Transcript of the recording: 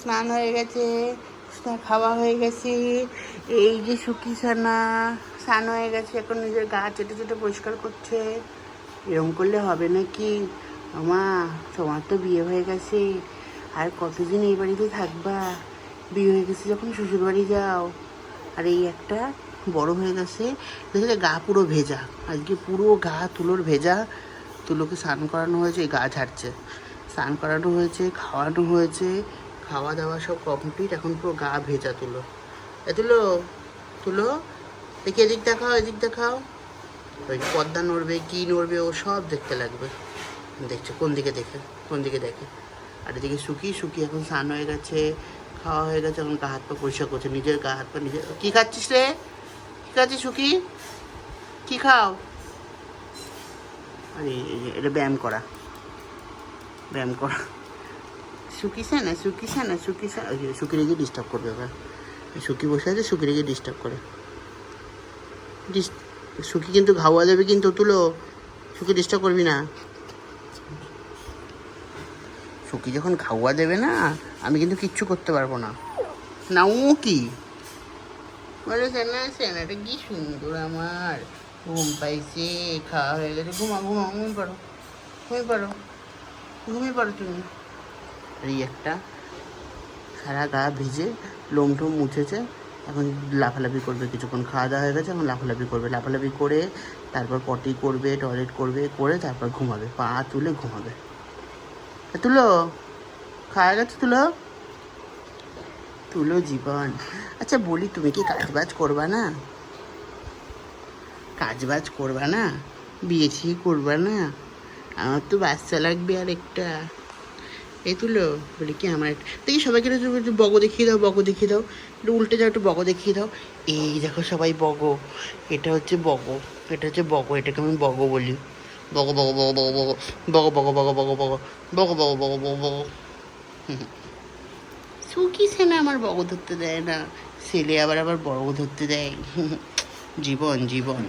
স্নান হয়ে গেছে, খাওয়া হয়ে গেছে। এই যে সুখী ছানা স্নান হয়ে গেছে, এখন নিজের গা চেটে চেটে পরিষ্কার করছে। এরকম করলে হবে নাকি? আমা, তোমার তো বিয়ে হয়ে গেছে, আর কতদিন এই বাড়িতে থাকবা? বিয়ে হয়ে গেছে যখন শ্বশুর বাড়ি যাও। আর এই একটা বড় হয়ে গেছে, দেখলে গা পুরো ভেজা, আজকে পুরো গা তুলোর ভেজা। তুলোকে স্নান করানো হয়েছে, গা ঝাড়ছে। স্নান করানো হয়েছে, খাওয়ানো হয়েছে, খাওয়া দাওয়া সব কমপ্লিট, এখন পুরো গা ভেজা তুলো। তুলো, তুলো, দেখি এদিক দেখাও, এদিক দেখাও। ওই পর্দা নড়বে, কী নড়বে, ও সব দেখতে লাগবে। দেখছে কোন দিকে দেখে, কোন দিকে দেখে। আর এদিকে সুখী এখন স্নান হয়ে গেছে, খাওয়া হয়ে গেছে, এখন গা হাত পা পরিষ্কার করছে, নিজের গা হাত পা নিজে। কী খাচ্ছিস রে? কী খাচ্ছিস সুখী? কী খাও? আরে এটা ব্যায়াম করা, ব্যায়াম করা। সুখী না, ওই যে সুখী রেগে ডিস্টার্ব করবে এবার। সুখী বসে আছে, সুখী রেগে ডিস্টার্ব করে। সুখী কিন্তু ঘাওয়া যাবে, কিন্তু তুলো, সুখী ডিস্টার্ব করবি না। সুখী যখন খাওয়া দেবে না, আমি কিন্তু কিচ্ছু করতে পারবো না। না ও কি বলে, সেনাটা কি সুন্দর আমার। ঘুম পাইছে, খাওয়া হয়ে গেছে, ঘুমিয়ে পড়ো, ঘুমিয়ে পড়ো, ঘুমিয়ে পড়ো তুমি। আর এই একটা সারা গা ভিজে, লোম টোম মুছেছে, এখন লাফালাফি করবে কিছুক্ষণ। খাওয়া দাওয়া হয়ে গেছে, এখন লাফালাফি করবে। লাফালাফি করে তারপর পটি করবে, টয়লেট করবে, করে তারপর ঘুমাবে, পা তুলে ঘুমাবে। তুলো, খাওয়া গেছে তুলো? তুলো জীবন। আচ্ছা বলি, তুমি কি কাজবাজ করবা না? কাজবাজ করবা না? বিয়ে ছিয়ে করবা না? আমার তো বাচ্চা লাগবে আর একটা। এই তুলো, বলি কি আমার দেখি সবাইকে একটু বগো দেখিয়ে দাও, বগো দেখিয়ে দাও, একটু উল্টে যাও, একটু বগো দেখিয়ে দাও। এই দেখো সবাই বগো, এটা হচ্ছে বগো, এটা হচ্ছে বগো, এটাকে আমি বগো বলি। বগো বগো বগো বগো বগো বগো বগো বগো বগো বগো বগো বগো বগো বগো বগো। সুখী না আমার বগো ধরতে দেয় না, ছেলে আবার বগো ধরতে দেয়। জীবন জীবন।